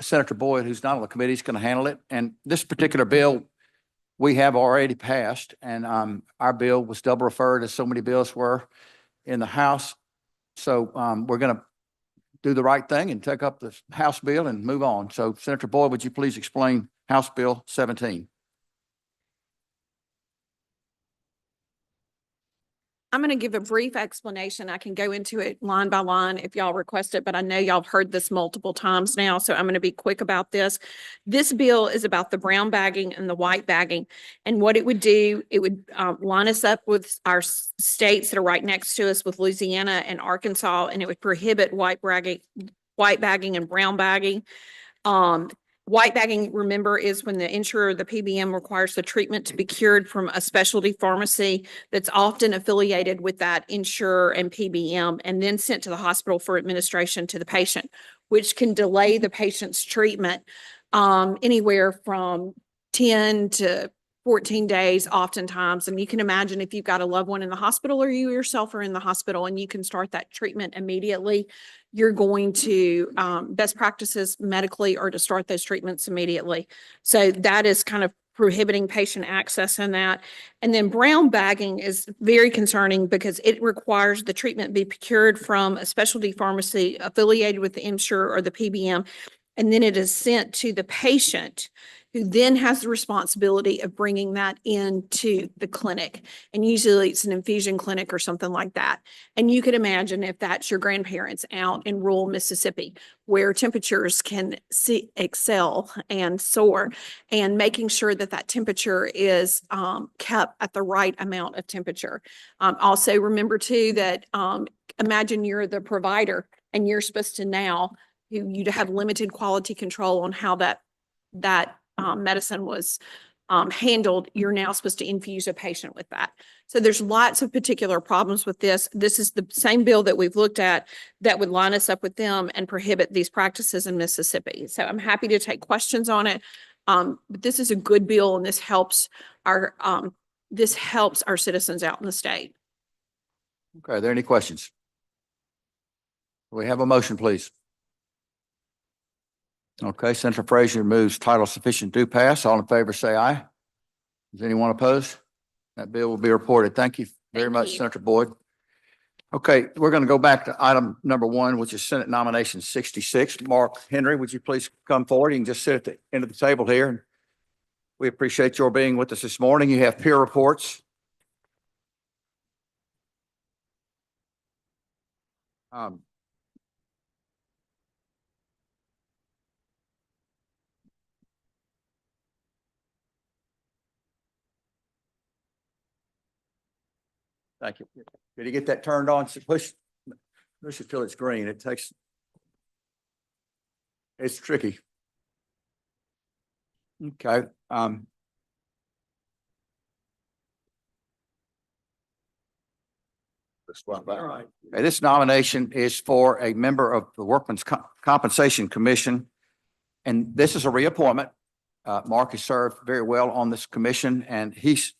Senator Boyd, who's not on the committee, is going to handle it. And this particular bill, we have already passed, and our bill was double referred as so many bills were in the House. So we're going to do the right thing and take up the House bill and move on. So Senator Boyd, would you please explain House Bill 17? I'm going to give a brief explanation. I can go into it line by line if y'all request it, but I know y'all have heard this multiple times now, so I'm going to be quick about this. This bill is about the brown bagging and the white bagging. And what it would do, it would line us up with our states that are right next to us with Louisiana and Arkansas, and it would prohibit white bagging and brown bagging. White bagging, remember, is when the insurer, the PBM, requires the treatment to be cured from a specialty pharmacy that's often affiliated with that insurer and PBM, and then sent to the hospital for administration to the patient, which can delay the patient's treatment anywhere from 10 to 14 days oftentimes. And you can imagine if you've got a loved one in the hospital or you yourself are in the hospital and you can start that treatment immediately, you're going to, best practices medically are to start those treatments immediately. So that is kind of prohibiting patient access in that. And then brown bagging is very concerning because it requires the treatment be procured from a specialty pharmacy affiliated with the insurer or the PBM. And then it is sent to the patient, who then has the responsibility of bringing that into the clinic. And usually it's an infusion clinic or something like that. And you could imagine if that's your grandparents out in rural Mississippi, where temperatures can excel and soar, and making sure that that temperature is kept at the right amount of temperature. Also remember too that imagine you're the provider and you're supposed to now, you have limited quality control on how that medicine was handled. You're now supposed to infuse a patient with that. So there's lots of particular problems with this. This is the same bill that we've looked at that would line us up with them and prohibit these practices in Mississippi. So I'm happy to take questions on it. But this is a good bill, and this helps our citizens out in the state. Okay, are there any questions? We have a motion, please. Okay, Senator Frazier moves title sufficient do pass. All in favor say aye. Is anyone opposed? That bill will be reported. Thank you very much, Senator Boyd. Okay, we're going to go back to item number 1, which is Senate Nomination 66. Mark Henry, would you please come forward? You can just sit at the end of the table here. We appreciate your being with us this morning. You have peer reports. Thank you. Did you get that turned on? So push it till it's green. It's tricky. Okay. All right. This nomination is for a member of the Workmen's Compensation Commission, and this is a reappointment. Mark has served very well on this commission, and his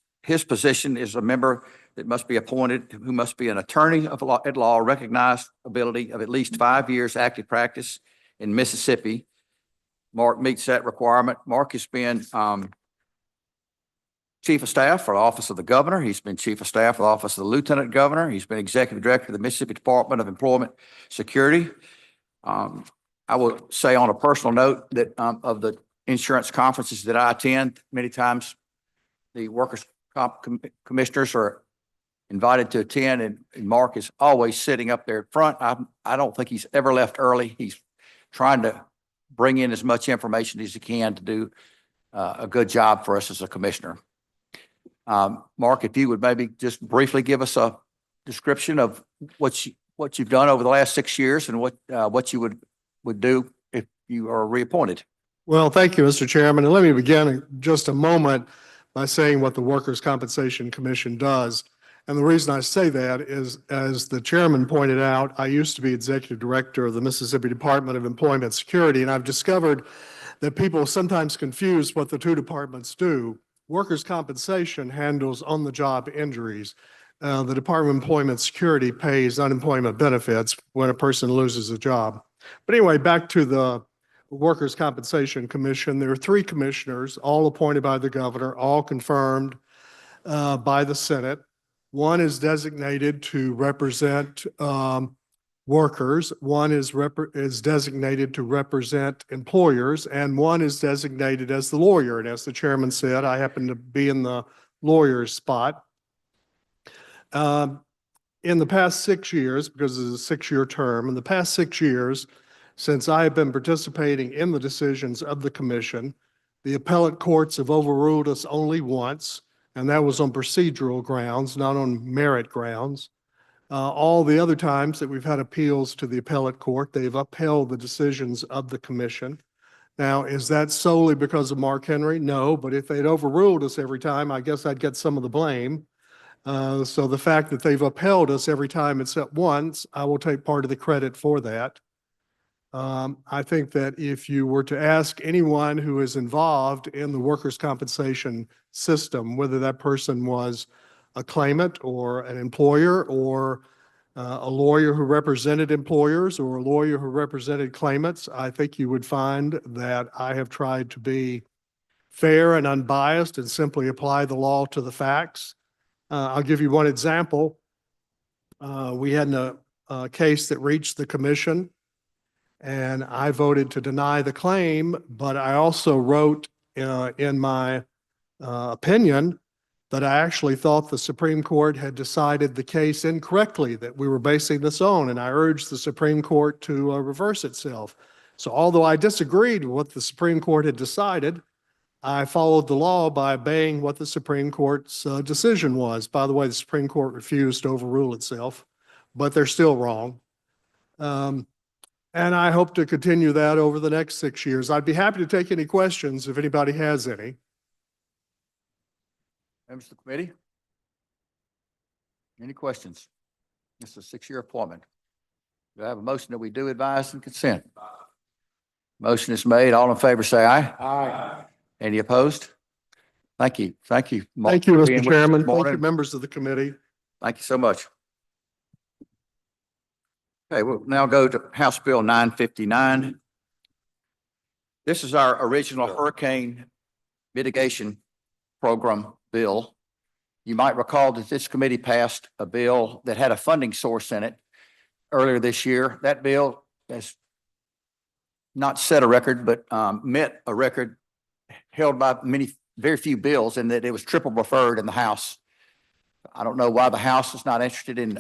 position is a member that must be appointed, who must be an attorney at law, recognized ability of at least 5 years active practice in Mississippi. Mark meets that requirement. Mark has been Chief of Staff for the Office of the Governor. He's been Chief of Staff for the Office of the Lieutenant Governor. He's been Executive Director of the Mississippi Department of Employment Security. I will say on a personal note that of the insurance conferences that I attend, many times the workers' comp commissioners are invited to attend, and Mark is always sitting up there in front. I don't think he's ever left early. He's trying to bring in as much information as he can to do a good job for us as a commissioner. Mark, if you would maybe just briefly give us a description of what you've done over the last 6 years and what you would do if you are reappointed. Well, thank you, Mr. Chairman. And let me begin in just a moment by saying what the Workers' Compensation Commission does. And the reason I say that is, as the chairman pointed out, I used to be executive director of the Mississippi Department of Employment Security, and I've discovered that people sometimes confuse what the two departments do. Workers' compensation handles on-the-job injuries. The Department of Employment Security pays unemployment benefits when a person loses a job. But anyway, back to the Workers' Compensation Commission, there are three commissioners, all appointed by the governor, all confirmed by the Senate. One is designated to represent workers, one is designated to represent employers, and one is designated as the lawyer. And as the chairman said, I happen to be in the lawyer's spot. In the past 6 years, because it's a 6-year term, in the past 6 years, since I have been participating in the decisions of the commission, the appellate courts have overruled us only once, and that was on procedural grounds, not on merit grounds. All the other times that we've had appeals to the appellate court, they've upheld the decisions of the commission. Now, is that solely because of Mark Henry? No, but if they'd overruled us every time, I guess I'd get some of the blame. So the fact that they've upheld us every time except once, I will take part of the credit for that. I think that if you were to ask anyone who is involved in the workers' compensation system, whether that person was a claimant or an employer or a lawyer who represented employers or a lawyer who represented claimants, I think you would find that I have tried to be fair and unbiased and simply apply the law to the facts. I'll give you one example. We had a case that reached the commission, and I voted to deny the claim, but I also wrote in my opinion that I actually thought the Supreme Court had decided the case incorrectly that we were basing this on, and I urged the Supreme Court to reverse itself. So although I disagreed with what the Supreme Court had decided, I followed the law by obeying what the Supreme Court's decision was. By the way, the Supreme Court refused to overrule itself, but they're still wrong. And I hope to continue that over the next 6 years. I'd be happy to take any questions if anybody has any. Members of the committee? Any questions? This is a 6-year appointment. Do I have a motion that we do advise and consent? Motion is made. All in favor, say aye. Aye. Any opposed? Thank you. Thank you. Mark, Thank you, for being Mr. with us this Chairman. Thank you, morning. members of the committee. Thank you so much. Okay, we'll now go to House Bill 959. This is our original hurricane mitigation program bill. You might recall that this committee passed a bill that had a funding source in it earlier this year. That bill has not set a record, but met a record held by very few bills, in that it was triple preferred in the House. I don't know why the House is not interested in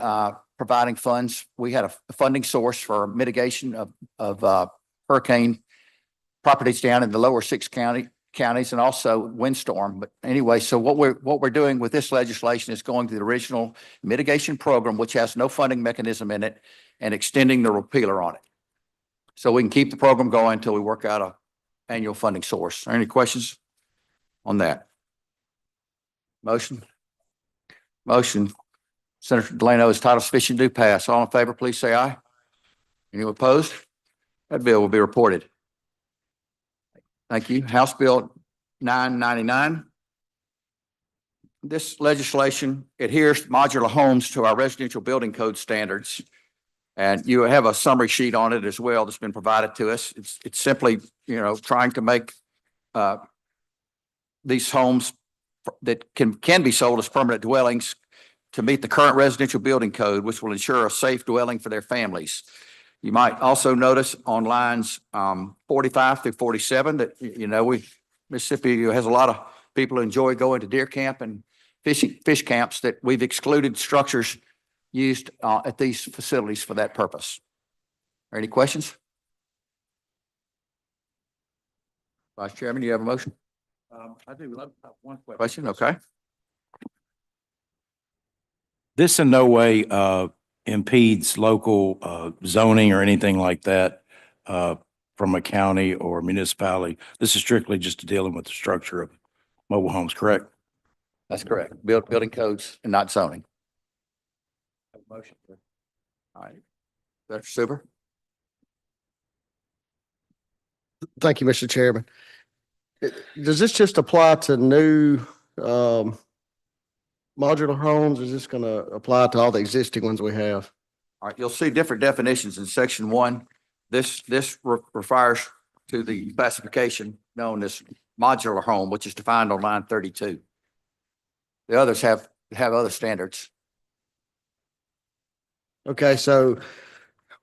providing funds. We had a funding source for mitigation of hurricane properties down in the lower 6 counties and also windstorm. But anyway, so what we're doing with this legislation is going to the original mitigation program, which has no funding mechanism in it, and extending the repealer on it. So we can keep the program going until we work out a annual funding source. Are there any questions on that? Motion? Motion. Senator Delano is title sufficient to pass. All in favor, please say aye. Anyone opposed? That bill will be reported. Thank you. House Bill 999. This legislation adheres modular homes to our residential building code standards. And you have a summary sheet on it as well that's been provided to us. It's simply, trying to make these homes that can be sold as permanent dwellings to meet the current residential building code, which will ensure a safe dwelling for their families. You might also notice on lines 45 through 47 that, Mississippi has a lot of people who enjoy going to deer camp and fish camps, that we've excluded structures used at these facilities for that purpose. Are any questions? Vice Chairman, you have a motion? I do have one question. Question, okay. This in no way impedes local zoning or anything like that from a county or municipality. This is strictly just dealing with the structure of mobile homes, correct? That's correct. Building codes and not zoning. Motion. All right. Dr. Super? Thank you, Mr. Chairman. Does this just apply to new modular homes? Is this going to apply to all the existing ones we have? All right, you'll see different definitions in section 1. This requires to the classification known as modular home, which is defined on line 32. The others have other standards. Okay, so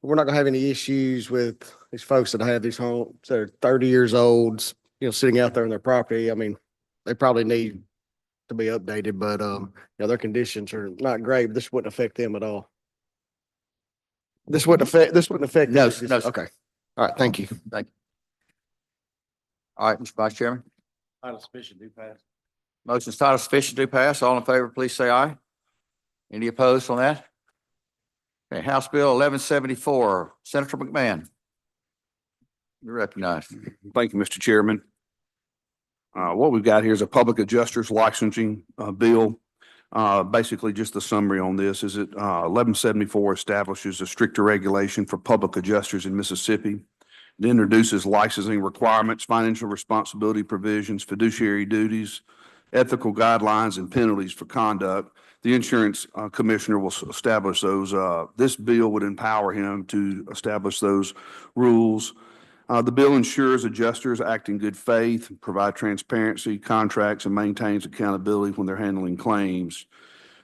we're not gonna have any issues with these folks that have these homes that are 30 years old, sitting out there on their property. I mean, they probably need to be updated, but, their conditions are not great. But this wouldn't affect them at all. This wouldn't affect. No, them. no, sir. Okay. All right. Thank you. Thank you. All right, Mr. Vice Chairman. Title sufficient, do pass. Motion's title sufficient to pass. All in favor, please say aye. Any opposed on that? Okay, House Bill 1174, Senator McMahon. You're recognized. Thank you, Mr. Chairman. What we've got here is a public adjusters licensing bill. Basically, just the summary on this is that 1174 establishes a stricter regulation for public adjusters in Mississippi. It introduces licensing requirements, financial responsibility provisions, fiduciary duties, ethical guidelines, and penalties for conduct. The insurance commissioner will establish those. This bill would empower him to establish those rules. The bill ensures adjusters act in good faith, provide transparency, contracts, and maintains accountability when they're handling claims.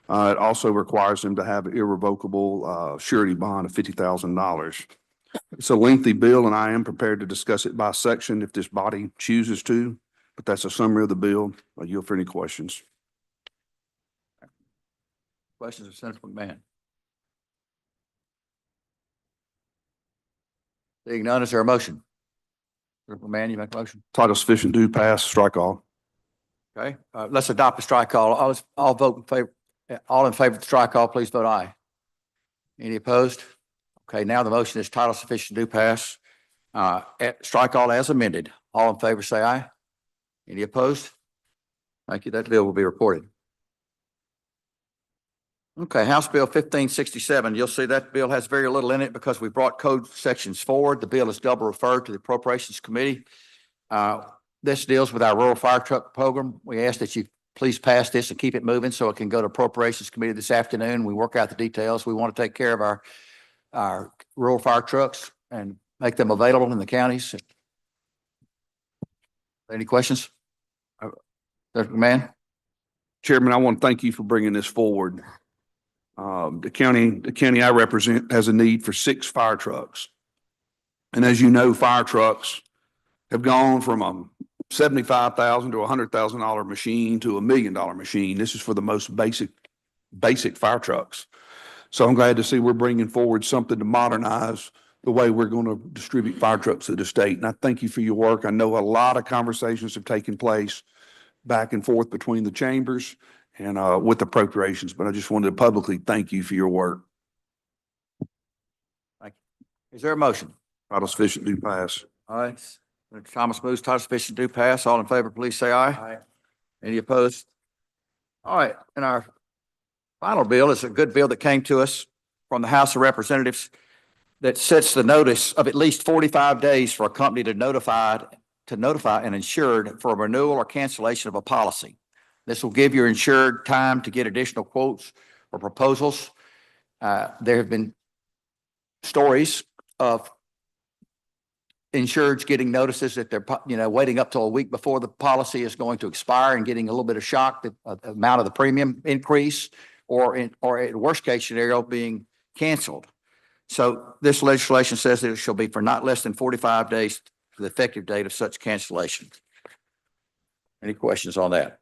It also requires them to have an irrevocable surety bond of $50,000. It's a lengthy bill, and I am prepared to discuss it by section if this body chooses to, but that's a summary of the bill. I yield for any questions. Questions of Senator McMahon? Seeing none, is there a motion? Senator McMahon, you make a motion? Title sufficient, do pass, strike all. Okay, let's adopt the strike all. I'll vote in favor. All in favor of the strike all, please vote aye. Any opposed? Okay, now the motion is title sufficient to pass. Strike all as amended. All in favor, say aye. Any opposed? Thank you. That bill will be reported. Okay, House Bill 1567. You'll see that bill has very little in it because we brought code sections forward. The bill is double referred to the Appropriations Committee. This deals with our rural fire truck program. We ask that you please pass this and keep it moving so it can go to Appropriations Committee this afternoon. We work out the details. We want to take care of our rural fire trucks and make them available in the counties. Any questions? Senator McMahon? Chairman, I want to thank you for bringing this forward. The county I represent has a need for 6 fire trucks. And as you know, fire trucks have gone from a $75,000 to $100,000 machine to $1 million machine. This is for the most basic fire trucks. So I'm glad to see we're bringing forward something to modernize the way we're going to distribute fire trucks to the state. And I thank you for your work. I know a lot of conversations have taken place back and forth between the chambers and with appropriations, but I just wanted to publicly thank you for your work. Thank you. Is there a motion? Title sufficient, do pass. All right. Senator Thomas moves, title sufficient to pass. All in favor, please say aye. Aye. Any opposed? All right. And our final bill is a good bill that came to us from the House of Representatives that sets the notice of at least 45 days for a company to notify an insured for a renewal or cancellation of a policy. This will give your insured time to get additional quotes or proposals. There have been stories of insureds getting notices that they're, waiting up till a week before the policy is going to expire and getting a little bit of shock that the amount of the premium increase or in worst case scenario being canceled. So this legislation says that it shall be for not less than 45 days to the effective date of such cancellation. Any questions on that?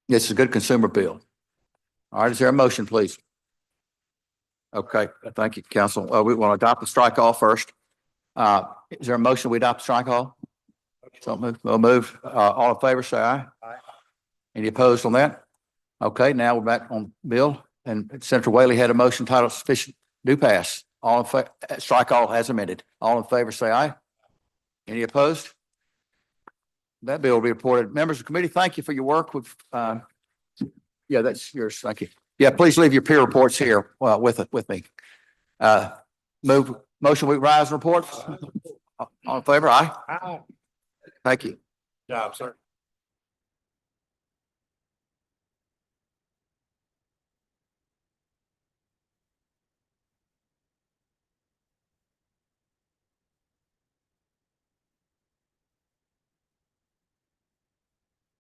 This is a good consumer bill. All right, is there a motion, please? Okay, thank you, Council. We want to adopt the strike all first. Is there a motion we adopt the strike all? So we'll move. All in favor, say aye. Aye. Any opposed on that? Okay, now we're back on bill, and Senator Whaley had a motion titled sufficient do pass. All in favor, strike all as amended. All in favor, say aye. Any opposed? That bill will be reported. Members of the committee, thank you for your work with, yeah, that's yours. Thank you. Yeah, please leave your peer reports here, with me. Motion we rise and report. All in favor? Aye. Aye. Thank you. Job, sir.